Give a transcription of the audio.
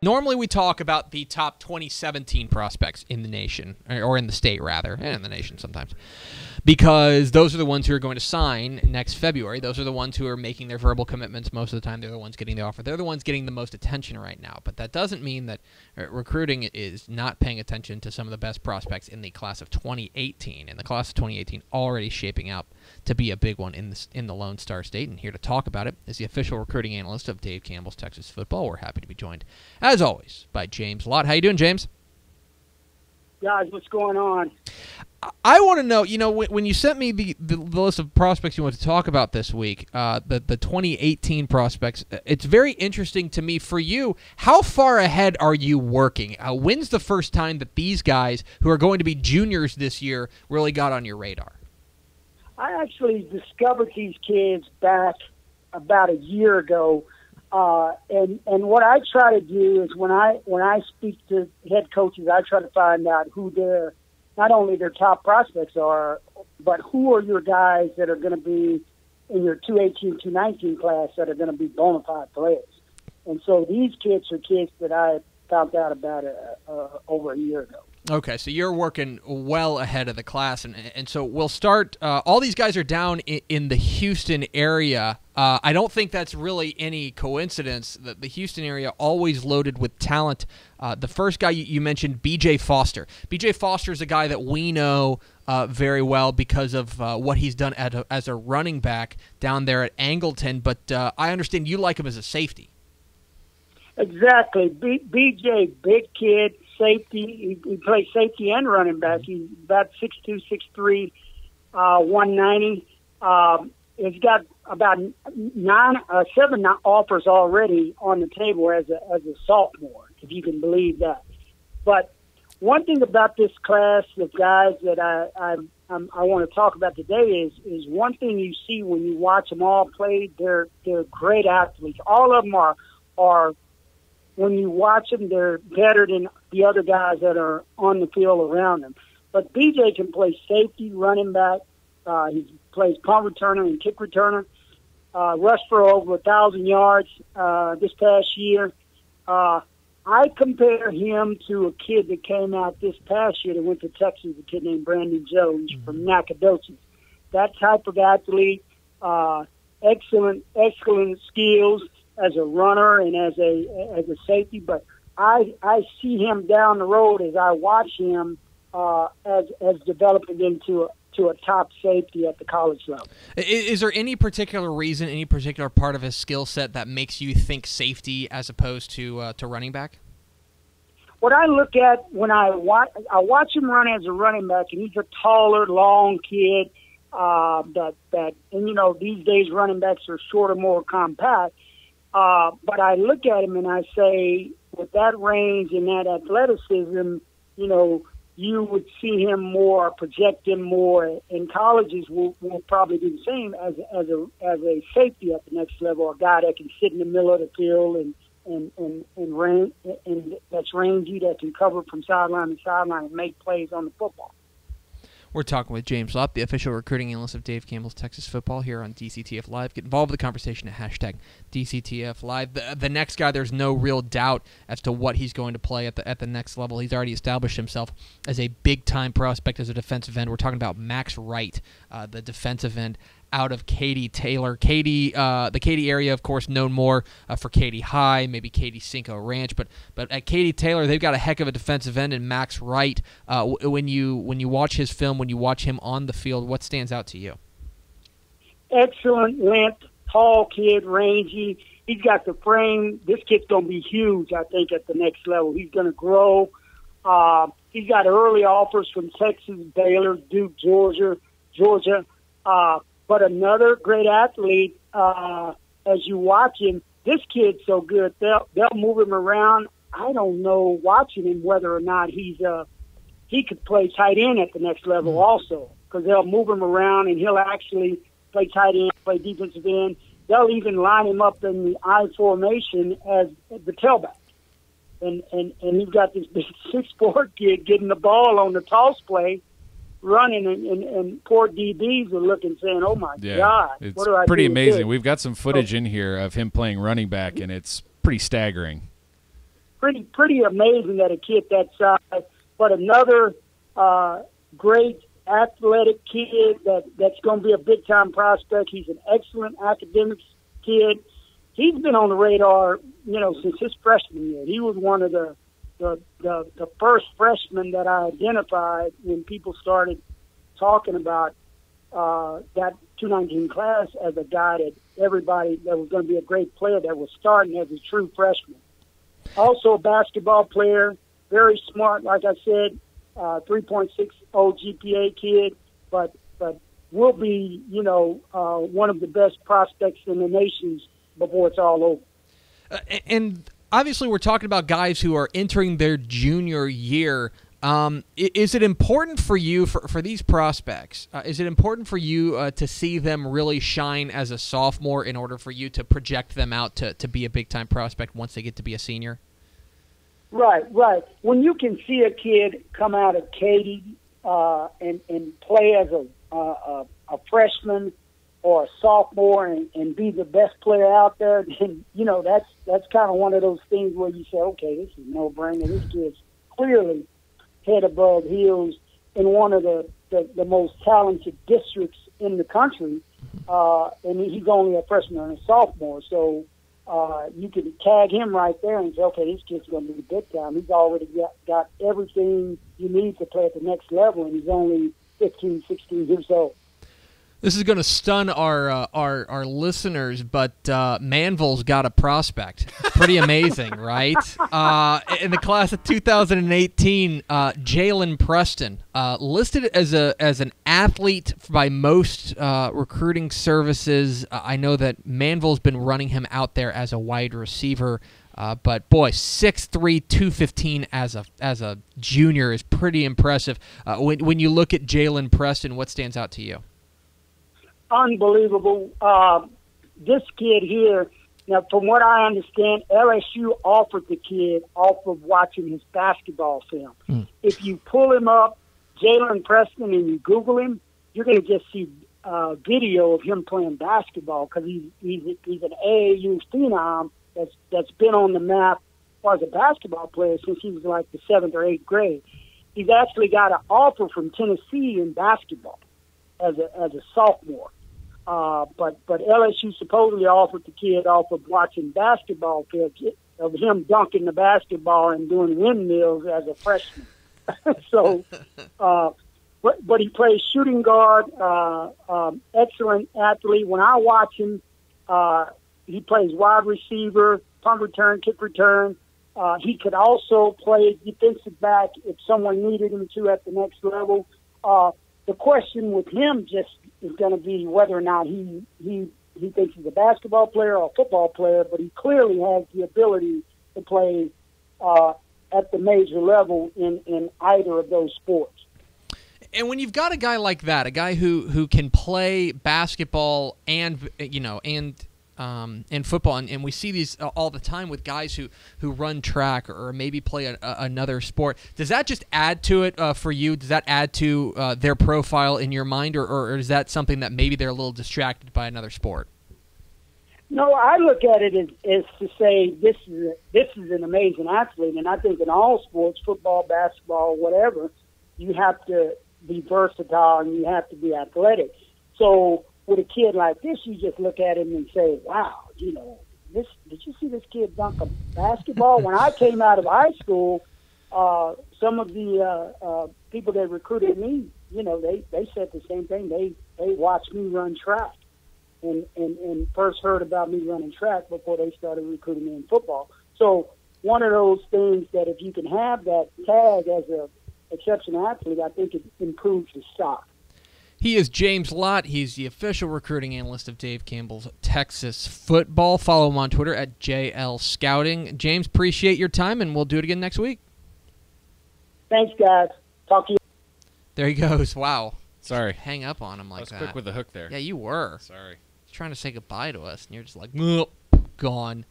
Normally we talk about the top 2017 prospects in the nation, or in the state rather, and in the nation sometimes, because those are the ones who are going to sign next February. Those are the ones who are making their verbal commitments most of the time. They're the ones getting the offer. They're the ones getting the most attention right now. But that doesn't mean that recruiting is not paying attention to some of the best prospects in the class of 2018. And the class of 2018 already shaping out to be a big one in the Lone Star State. And here to talk about it is the official recruiting analyst of Dave Campbell's Texas Football. We're happy to be joined, as always, by James Lott. How you doing, James? Guys, what's going on? I want to know, when you sent me the list of prospects you want to talk about this week, the 2018 prospects, it's very interesting to me. For you, how far ahead are you working? When's the first time that these guys, who are going to be juniors this year, really got on your radar? I actually discovered these kids back about a year ago. And what I try to do is when I speak to head coaches, I try to find out who not only their top prospects are, but who are your guys that are going to be in your 218, 219 class that are going to be bona fide players. And so these kids are kids that I found out about over a year ago. Okay, so you're working well ahead of the class, and so we'll start. All these guys are down in the Houston area. I don't think that's really any coincidence that the Houston area always loaded with talent. The first guy you mentioned, B.J. Foster. B.J. Foster is a guy that we know very well because of what he's done as a running back down there at Angleton, but I understand you like him as a safety. Exactly. B.J., big kid, safety. He plays safety and running back. He's about 6'2", 6'3", 190. He's got about 7 offers already on the table as a sophomore, if you can believe that. But one thing about this class of guys that I want to talk about today is one thing you see when you watch them all play. They're great athletes. All of them are. When you watch them, they're better than the other guys that are on the field around them. But BJ can play safety, running back. He plays punt returner and kick returner. Rushed for over 1,000 yards this past year. I compare him to a kid that came out this past year that went to Texas, a kid named Brandon Jones from Nacogdoches. That type of athlete, excellent skills as a runner and as a safety, but I see him down the road as I watch him as developing into a top safety at the college level. Is there any particular reason, any particular part of his skill set that makes you think safety as opposed to running back? What I look at when I watch him run as a running back, and he's a taller, long kid. These days running backs are shorter, more compact. But I look at him and I say, with that range and that athleticism, you would see him more, project him more. In colleges, will probably do the same as a safety at the next level, a guy that can sit in the middle of the field and that's rangy, that can cover from sideline to sideline and make plays on the football. We're talking with James Lott, the official recruiting analyst of Dave Campbell's Texas Football, here on DCTF Live. Get involved with the conversation at hashtag DCTF Live. The next guy, there's no real doubt as to what he's going to play at the next level. He's already established himself as a big-time prospect as a defensive end. We're talking about Max Wright, the defensive end out of Katy. Taylor Katy, the Katy area, of course, known more for Katy High, maybe Katy Cinco Ranch, but at Katy Taylor, they've got a heck of a defensive end in Max Wright. When you watch his film, when you watch him on the field, what stands out to you? Excellent length, tall kid, rangy. He's got the frame. This kid's going to be huge, I think, at the next level. He's going to grow. He's got early offers from Texas, Baylor, Duke, Georgia. But another great athlete, as you watch him, this kid's so good. They'll move him around. I don't know, watching him, whether or not he could play tight end at the next level also, because they'll move him around and he'll actually play tight end, play defensive end. They'll even line him up in the I formation as the tailback. And he's got this big 6'4" kid getting the ball on the toss play, running, and poor DBs are looking, saying, "Oh my God, it's what do I do?" pretty amazing. We've got some footage in here of him playing running back, and it's pretty staggering. pretty amazing that a kid that size. But another great athletic kid that's going to be a big-time prospect. He's an excellent academics kid. He's been on the radar, since his freshman year. He was one of the first freshmen that I identified when people started talking about that 219 class as a guy that everybody that was going to be a great player that was starting as a true freshman. Also a basketball player, very smart, like I said, 3.60 GPA kid, but will be, one of the best prospects in the nation before it's all over. And obviously we're talking about guys who are entering their junior year. Is it important for you, for these prospects, is it important for you to see them really shine as a sophomore in order for you to project them out to be a big-time prospect once they get to be a senior? Right. When you can see a kid come out of Katy and play as a freshman or a sophomore and be the best player out there, then, that's kind of one of those things where you say, okay, this is no brainer. This kid's clearly head above heels in one of the most talented districts in the country, and he's only a freshman and a sophomore. So you can tag him right there and say, okay, this kid's going to be big time. He's already got everything you need to play at the next level, and he's only 15, 16 years old. This is going to stun our listeners, but Manville's got a prospect. Pretty amazing, right? In the class of 2018, Jalen Preston, listed as an athlete by most recruiting services. I know that Manville's been running him out there as a wide receiver. But boy, 6'3", 215 as a junior is pretty impressive. When you look at Jalen Preston, what stands out to you? Unbelievable. This kid here, now from what I understand, LSU offered the kid off of watching his basketball film. If you pull him up, Jalen Preston, and you Google him, you're going to just see video of him playing basketball because he's an AAU phenom that's been on the map as a basketball player since he was like the 7th or 8th grade. He's actually got an offer from Tennessee in basketball as a sophomore. But LSU supposedly offered the kid off of watching basketball clips of him dunking the basketball and doing windmills as a freshman. So, but he plays shooting guard, excellent athlete. When I watch him, he plays wide receiver, punt return, kick return. He could also play defensive back if someone needed him to at the next level. The question with him just is going to be whether or not he thinks he's a basketball player or a football player, but he clearly has the ability to play at the major level in either of those sports. And when you've got a guy like that, a guy who can play basketball and football, and we see these all the time with guys who run track or maybe play another sport. Does that just add to it for you? Does that add to their profile in your mind, or is that something that maybe they're a little distracted by another sport? No, I look at it as to say this is an amazing athlete, and I think in all sports, football, basketball, whatever, you have to be versatile and you have to be athletic. So with a kid like this, you just look at him and say, wow, did you see this kid dunk a basketball? When I came out of high school, some of the people that recruited me, they said the same thing. They watched me run track and first heard about me running track before they started recruiting me in football. So one of those things that if you can have that tag as a exceptional athlete, I think it improves the stock. He is James Lott. He's the official recruiting analyst of Dave Campbell's Texas football. Follow him on Twitter at JL Scouting. James, appreciate your time, and we'll do it again next week. Thanks, guys. Talk to you. There he goes. Wow. Sorry. Hang up on him like that. I was quick with the hook there. Yeah, you were. Sorry. He's trying to say goodbye to us, and you're just like, gone.